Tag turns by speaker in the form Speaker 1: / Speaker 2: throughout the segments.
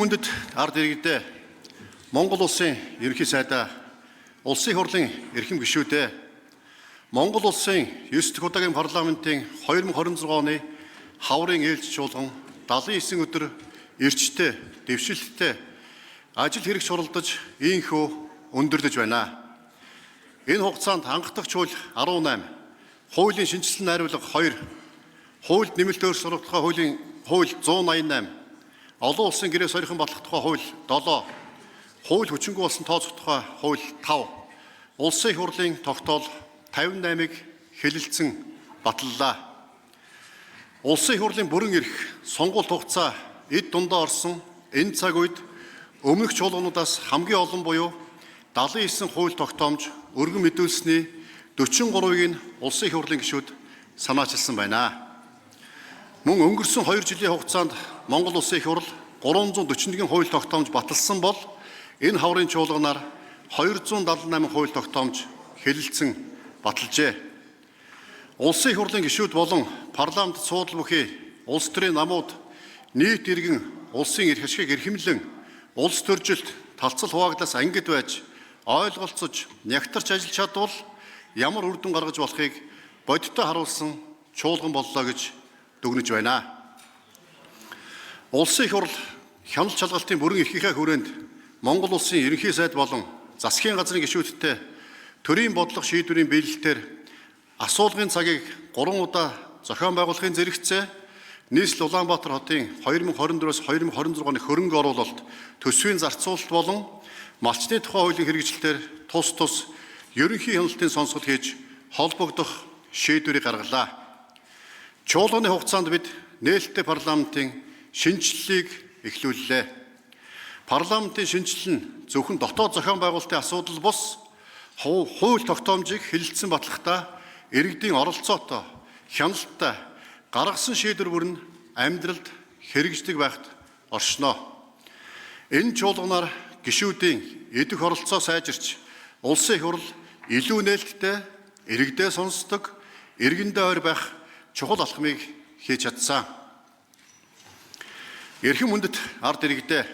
Speaker 1: Хүндэт ард иргэдээ Монгол улсын ерөнхий сайдаа улсын хурлын эрхэм гишүүдээ Монгол улсын 9 дахь удаагийн парламентын 2026 оны хаврын ээлж чуулган 79 өдөр эрчтэй, дэвшилттэй ажил хэрэг суралдаж ийхүү өндөрлөж байна. Энэ хугацаанд хангах чуулга 18, хуулийн шинжилсэн найруулга 2, хуульд нэмэлт өөрчлөлт сургалтын хууль 188, олон улсын гэрээ сойрхон батлах тухай хууль 7, хууль хүчингүй болсон тооцох тухай хууль 5, улсын хурлын тогтоол 58-ыг хэлэлцэн баталлаа. Улсын хурлын бүрэн эрх сонгуульт хугацаа эд дундаа орсон энэ цаг үед өмнөх чуулгануудаас хамгийн олон буюу 79 хууль тогтоомж өргөн мэдүүлсэний 43-ыг нь улсын хурлын гишүүд санаачилсан байна. Мөн өнгөрсөн 2 жилийн хугацаанд Монгол улсын их хурл 341 хууль тогтоомж баталсан бол энэ хаврын чуулганаар 278 хууль тогтоомж хэлэлцэн баталжээ. Улсын их хурлын гишүүд болон парламент суудал бүхий улс төрийн намууд нийт иргэн улсын эрх ашгийг эрхэмлэн улс төржилт талцал хуваагдлаас ангид байж ойлголцож нягтарч ажиллаж чадвал ямар үр дүн гаргаж болохыг бодиттой харуулсан чуулган боллоо гэж дүгнэж байна. Улсын их хурл хяналт шалгалтын бүрэн эрхийнхээ хүрээнд Монгол улсын ерөнхий сайд болон засгийн газрын гишүүдтэй төрийн бодлого шийдвэрийн биелэлтээр асуулгын цагийг 3 удаа зохион байгуулахын зэрэгцээ нийслэл Улаанбаатар хотын 2024-с 2026 оны хөрөнгө оруулалт төсвийн зарцуулалт болон малчны тухай хуулийн хэрэгжилтээр тус ерөнхий хяналтын сонсгол хийж холбогдох шийдвэрийг гаргалаа. Чуулганы хугацаанд бид нээлттэй парламентын шинжилгээг эхлүүллээ. Парламентын шинжилэл нь зөвхөн дотоод зохион байгуулалтын асуудал бус хууль тогтоомжийг хэлэлцэн батлахдаа иргэдийн оролцоотой, хяналттай гаргасан шийдвэр бүр нь амьдралд хэрэгждэг байхад оршино. Энэ чуулганаар гишүүдийн эдэх оролцоо сайжирч, улсын их хурл илүү нээлттэй, иргэдээ сонсдог, иргэндээ ойр байх чухал алхмыг хийж чадсан. Эрхэм хүндэт ард иргэдээ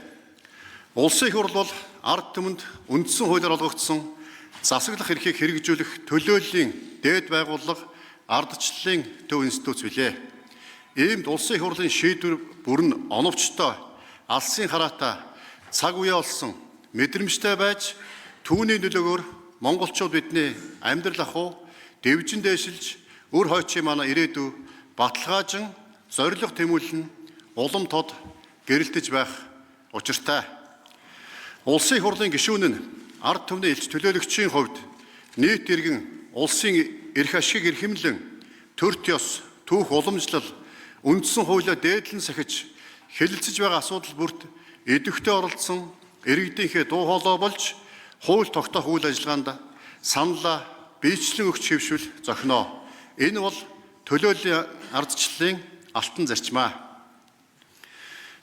Speaker 1: улсын их хурл бол ард түмэнд үндсэн хуулиар олгогдсон засаглах эрхийг хэрэгжүүлэх төлөөллийн дээд байгууллага ардчлалын төв институт билээ. Иймд улсын их хурлын шийдвэр бүр нь оновчтой, алсын хараатай, цаг үе олсон, мэдрэмжтэй байж түүний нөлөөгөөр монголчууд бидний амьдрал ахуй дэвжин дээшилж өр хойчийн манай ирээдүй баталгаажин зориг тэмүүлэн улам тод гэрэлтэж байх учиртай. Улсын их хурлын гишүүн нь ард түмний элч төлөөлөгчийн хувьд нийт иргэн улсын эрх ашгийг эрхэмлэн төрт ёс, түүх уламжлал, үндсэн хуулиа дээдлэн сахиж хэлэлцэж байгаа асуудал бүрт идэвхтэй оролцсон иргэдийнхээ дуу хоолой болж хууль тогтоох үйл ажиллагаанд саналаа биечлэн өгч хэвшүүл зохино. Энэ бол төлөөллийн ардчлалын алтан зарчмаа.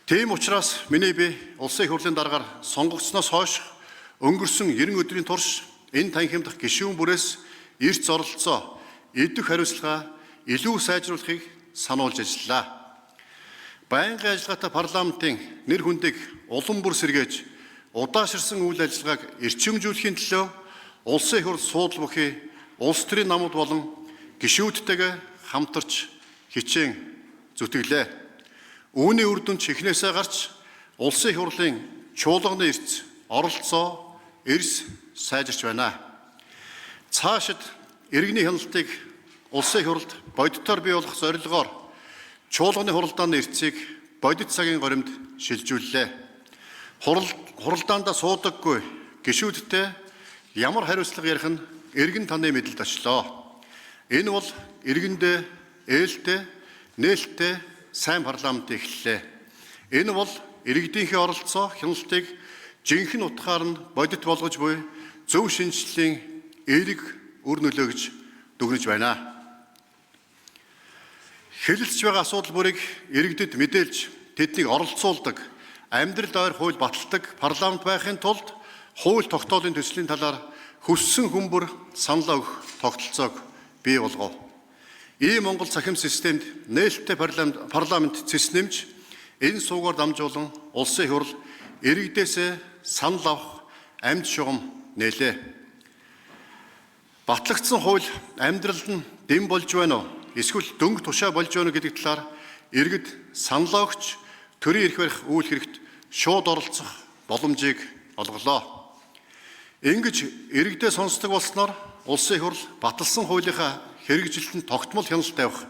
Speaker 1: Тийм учраас миний бие улсын их хурлын дараагаар сонгогдсноос хойш өнгөрсөн 90 өдрийн турш энэ танхимдах гишүүн бүрээс эрт оролцоо, идэх хариуцлага илүү сайжруулахыг сануулж ажиллаа. Байнгын ажиллагаатай парламентын нэр хүндийг улам бүр сэргээж удаашрсан үйл ажиллагааг эрчимжүүлэхийн төлөө улсын их хурл суудал бүхий улс төрийн намууд болон гишүүдтэйгээ хамтарч хичээн зүтгэлээ. Үүний үр дүн чихнээсээ гарч улсын их хурлын чуулганы эрс оролцоо эрс сайжирч байна. Цаашид иргэний хяналтыг улсын их хурлд бодитоор бий болох зорилгоор чуулганы хуралдааны эрсийг бодит цагийн горимд шилжүүллээ. Хуралдаандаа суудаггүй гишүүдтэй ямар хариуцлага ярих нь иргэн таны мэдэлд очлоо. Энэ бол иргэндээ ээлтэй, нээлттэй сайн парламент эхэллээ. Энэ бол иргэдийнхээ оролцоо хяналтыг жинхэнэ утгаар нь бодит болгож буй зөв шинжиллийн эерэг үр нөлөө гэж дүгнэж байна. Хэлэлцэж байгаа асуудал бүрийг иргэдэд мэдээлж тэднийг оролцуулдаг, амьдралд ойр хууль баталдаг парламент байхын тулд хууль тогтоолын төслийн талаар хүссэн хүмүүр саналаа өгөх тогтолцоог бий болгов. Ийм Монгол цахим системд нээлттэй парламент цэс нэмж энэ суугаар дамжуулан улсын хурал иргэдээсээ санал авах амьд шугам нээлээ. Батлагдсан хууль амьдралд нь дэм болж байна уу? Эсвэл дөнгө тушаа болж байна уу гэдэг талаар иргэд санал өгч төрийн эрх барих үйл хэрэгт шууд оролцох боломжийг олголоо. Ингэж иргэдээ сонсдог болсноор улсын хурал баталсан хуулийнхаа хэрэгжилтэнд тогтмол хяналт тавих,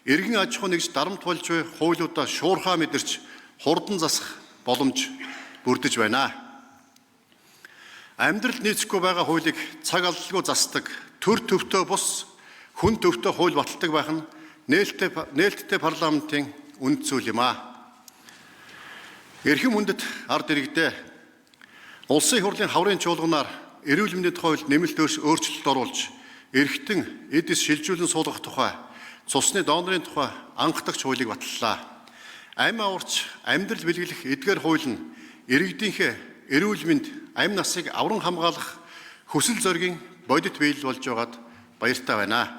Speaker 1: иргэн аж ахуй нэгж дарамт болж буй хуулиудаа шуурхаа мэдэрч хурдан засах боломж бүрдэж байна. Амьдрал нийцэхгүй байгаа хуулийг цаг алалгүй засдаг, төр төвтэй бус хүн төвтэй хууль баталдаг байх нь нээлттэй парламентын үнд зүйл юм а. Эрхэм хүндэт ард иргэдээ улсын хурлын хаврын чуулганаар эрүүл мэндийн тухай нэмэлт өөрчлөлт оруулж эрхтэн эдис шилжүүлэн суулгах тухай цусны донорын тухай анхдагч хуулийг баталлаа. Амь аварч амьдрал бэлгэлэх эдгээр хууль нь иргэдийнхээ эрүүл мэнд, амь насыг авран хамгаалах хүсэл зоригийн бодит биелэл болж байгаад баяртай байна.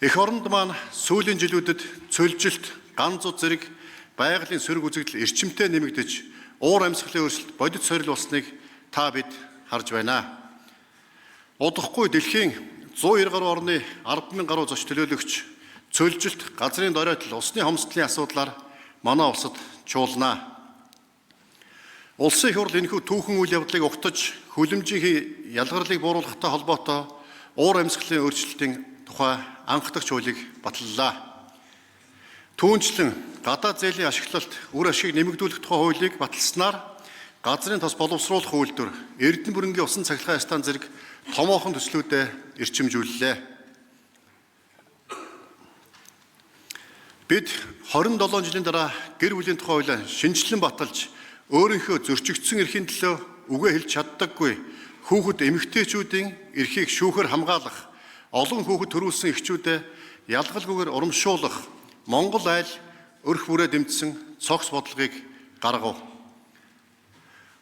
Speaker 1: Эх оронд маань сүүлийн жилүүдэд цөлжилт, ган зуд зэрэг байгалийн сөрөг үзэгдэл эрчимтэй нэмэгдэж, уур амьсгалын өөрчлөлт бодит сорил болсныг та бид харж байна. Удахгүй дэлхийн 190 гаруй орны 10,000 гаруй зоч төлөөлөгч цөлжилт, газрын доройтол, усны хомсдлын асуудлаар манай улсад чуулнаа. Улсын хурал энэхүү түүхэн үйл явдлыг угтаж, хүлэмжийн ялгарлыг бууруулахтай холбоотой уур амьсгалын өөрчлөлтийн тухай анхдагч хуулийг баталлаа. Түүнчлэн гадаад зээлийн ашиглалт, үр ашиг нэмэгдүүлэх тухай хуулийг баталснаар газрын тос боловсруулах үйлдвэр, Эрдэнэ бүрэнгийн усан цахилгаан стан зэрэг томоохон төслүүдэд эрчимжүүллээ. Бид 27 жилийн дараа гэр бүлийн тухай хуулиа шинжилэн баталж, өөрийнхөө зөрчигдсөн эрхийн төлөө үгээ хэлж чаддаггүй хүүхэд эмэгтэйчүүдийн эрхийг шүүхээр хамгаалах, олон хүүхэд төрүүлсэн эхчүүдэд ялгалгүйгээр урамшуулах Монгол айл өрх бүрээ дэмжсэн цогц бодлогыг гаргав.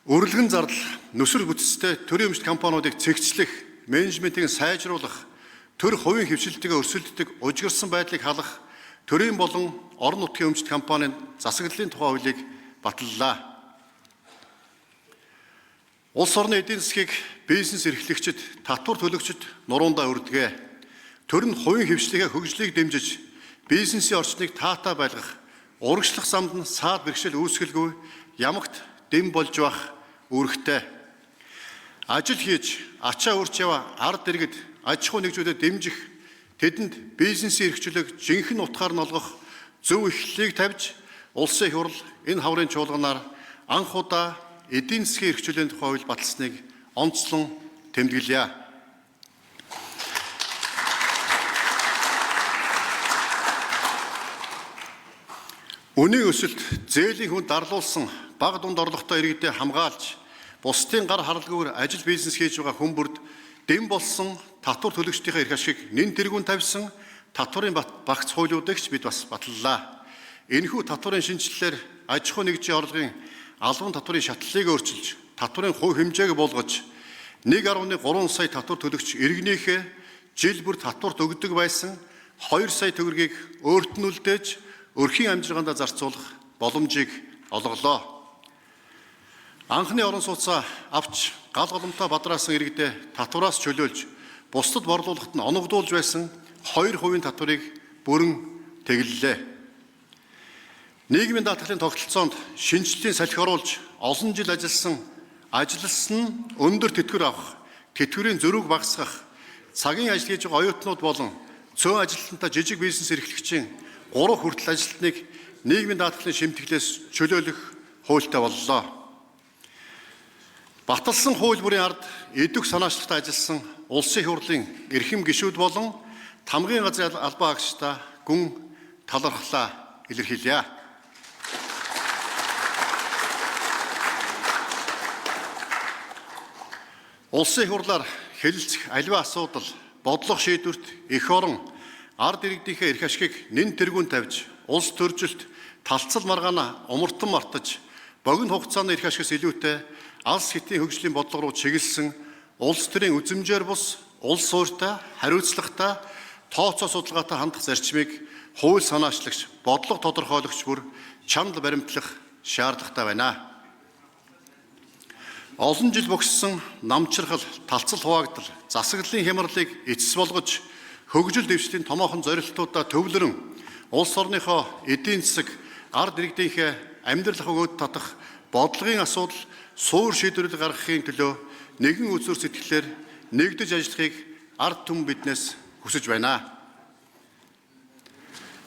Speaker 1: Үрэлгэн зардал, нүсэр бүтцтэй төрийн өмчт компаниудыг цэгцлэх, менежментийг сайжруулах, төр хувийн хөвшилтөгээ өрсөлддөг ужигирсан байдлыг халах, төрийн болон орон нутгийн өмчт компанийн засаглалын тухай хуулийг баталлаа. Улс орны эдийн засгийг бизнес эрхлэгчид, татвар төлөгчид нуруундаа өрдөг. Төр нь хувийн хөвшлийнхээ хөгжлийг дэмжиж, бизнесийн орчныг таатай байлгах, урагшлах замд нь саад бэрхшээл үүсгэлгүй ямагт дэм болж байх үүрэгтэй. Ажил хийж, ачаа үрч яваа ард иргэд аж ахуй нэгжүүдэд дэмжих, тэдэнд бизнесийн эрхчлөлийг жинхэнэ утгаар нь олгох зөв эхлэлийг тавьж, улсын хурал энэ хаврын чуулганаар анх удаа эдийн засгийн эрхчлөлийн тухай хууль баталсныг онцлон тэмдэглэе. Үнийн өсөлт, зээлийн хүнд дарлуулсан бага дунд орлоготой иргэдэд хамгаалж, бусдын гар харалгүйгээр ажил бизнес хийж байгаа хүн бүрд дэм болсон татвар төлөгчдийнхээ эрх ашиг нэн тэргүүн тавьсан татварын багц хуулиудыг бид бас баталлаа. Энэхүү татварын шинжилэлээр аж ахуй нэгжийн орлогын албан татварын шатлалыг өөрчилж, татварын хувь хэмжээг буулгаж, 1.3 сая татвар төлөгч иргэнийхээ жил бүр татварт өгдөг байсан 2 сая төгрөгийг өөрт нь үлдээж, өрхийн амжиргаандаа зарцуулах боломжийг олголоо. Анхны орон сууцаа авч гал голомтой бадраасан иргэдэд татвараас чөлөөлж, бусдад борлуулахад нь оногдуулж байсан 2% татварыг бүрэн тэглэлээ. Нийгмийн даатгалын тогтолцоонд шинжилтийн салхи оруулж, олон жил ажилласан нь өндөр тэтгэвэр авах, тэтгэврийн зөрүүг багасгах, цагийн ажил хийж байгаа оюутнууд болон цөөн ажилтнтай жижиг бизнес эрхлэгчийн 3 хүртэл ажилтныг нийгмийн даатгалын шимтгэлээс чөлөөлөх хуультай боллоо. Баталсан хууль бүрийн ард эдүх санаачлагтай ажилласан улсын хурлын эрхэм гишүүд болон тамгын газрын албан хаагчдаа гүн талархлаа илэрхийлье. Улсын хурлаар хэлэлцэх аливаа асуудал, бодлого шийдвэрт эх орон ард иргэдийнхээ эрх ашигыг нэн тэргүүн тавьж, улс төржилт, талцал маргаана умартан мартаж, богино хугацааны эрх ашигаас илүүтэй алс хэтийн хөгжлийн бодлого руу чиглэсэн улс төрийн үзмжээр бус, улс суурьтай, хариуцлагатай, тооцоо судалгаатай хандах зарчмыг хууль санаачлагч, бодлого тодорхойлогч бүр чанал баримтлах шаардлагатай байна. Олон жил богссон намчирхал, талцал хуваагдал, засаглалын хямралыг эцэс болгож хөгжил дэвшлийн томоохон зорилтуудаа төвлөрөн улс орныхоо эдийн засаг, ард иргэдийнхээ амьдрал хөгөөд татах бодлогын асуудал суур шийдвэрлэл гаргахын төлөө нэгэн үзүр сэтгэлээр нэгдэж ажиллахыг ард түмэн биднээс хүсэж байна.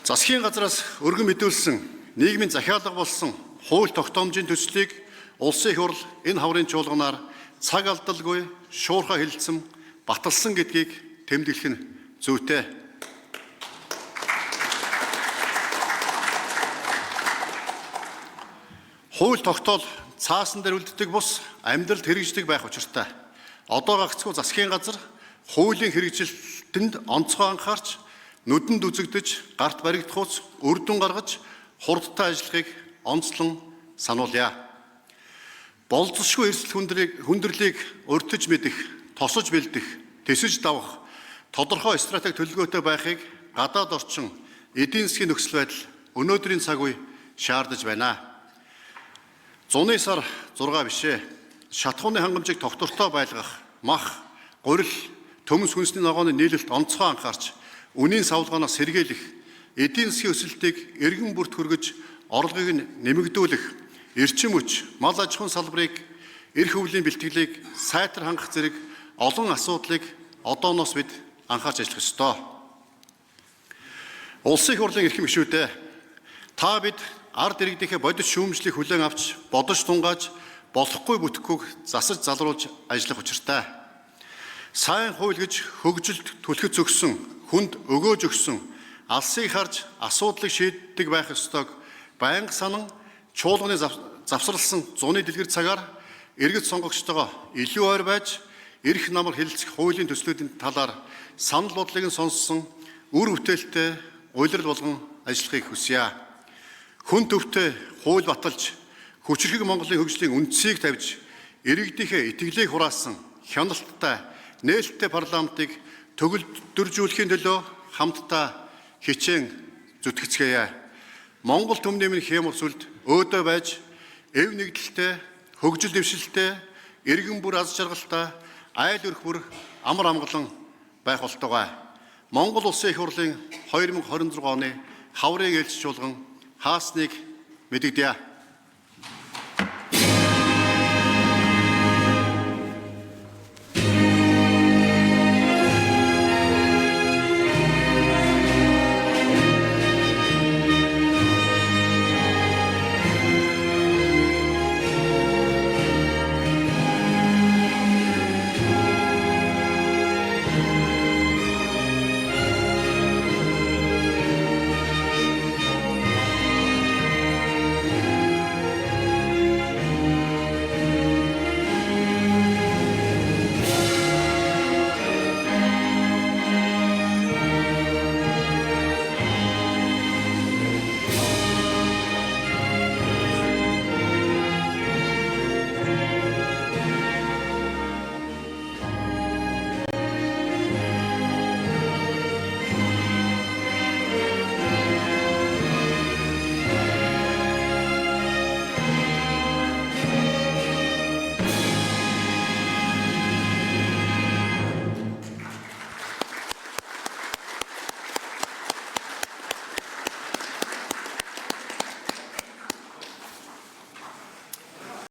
Speaker 1: Засгийн газраас өргөн мэдүүлсэн нийгмийн захиалга болсон хууль тогтоомжийн төслийг улсын их хурл энэ хаврын чуулганаар цаг алдалгүй шуурхай хэлэлцэн баталсан гэдгийг тэмдэглэх нь зүйтэй. Хууль тогтоол цаасан дээр үлддэг бус амьдралд хэрэгждэг байх учиртай. Одоо гагцгүй засгийн газар хуулийн хэрэгжилтэнд онцгой анхаарч нүдэнд үзэгдэж гарт баригдахуйц үрдүн гаргаж хурдтай ажиллахыг онцлон сануулъя. Болзошгүй эрсдэл хүндрэлийг өртөж мэдэх, тосож бэлдэх, тэсэж давах тодорхой стратеги төлөвлөгөөтэй байхыг гадаад орчин эдийн засгийн нөхцөл байдал өнөөдрийн цаг үе шаардаж байна. Зуны сар 6 бишээ шатхууны хангамжийг тогтвортой байлгах, мах, гурил, төмс хүнсний ногооны нийлэлт онцгой анхаарч үнийн савлгаанаас сэргийлэх, эдийн засгийн өсөлтийг эргэн бүрт хүргэж орлогыг нэмэгдүүлэх, эрчим хүч, мал аж ахуйн салбарыг, эрх хөвлийн бэлтгэлийг сайтар хангах зэрэг олон асуудлыг одооноос бид анхаарч ажиллах ёстой. Улсын их хурлын эрхэм гишүүдээ та бид ард иргэдийнхээ бодит шүүмжлийг хүлээн авч бодож тунгааж болохгүй бүтэхгүйг засаж залруулж ажиллах учиртай. Сайн хууль гэж хөгжилд түлхэц өгсөн, хүнд өгөөж өгсөн, алсыг харж асуудлыг шийддэг байх ёстойг байнга санан чуулганы завсарласан зуны дэлгэр цагаар иргэд сонгогчтойгоо илүү ойр байж эрх намар хэлэлцэх хуулийн төслүүдийн талаар санал бодлыг нь сонссон үр бүтээлтэй уйлрал болгон ажиллахыг хүсье. Хүн төвтэй хууль баталж хүчирхэг Монголын хөгжлийн үндсийг тавьж иргэдийнхээ итгэлийг хураасан хяналттай нээлттэй парламентыг төгөлдржүүлэхийн төлөө хамтдаа хичээн зүтгэцгээе. Монгол төв нэмийн хямар сүлд өөдөө байж эв нэгдэлтэй, хөгжил дэвшилтэй, иргэн бүр аз жаргалтай, айл өрх бүр амар амгалан байх болтугай. Монгол Улсын их хурлын 2026 оны хаврын ээлж чуулган хаасныг мэдэгдэе.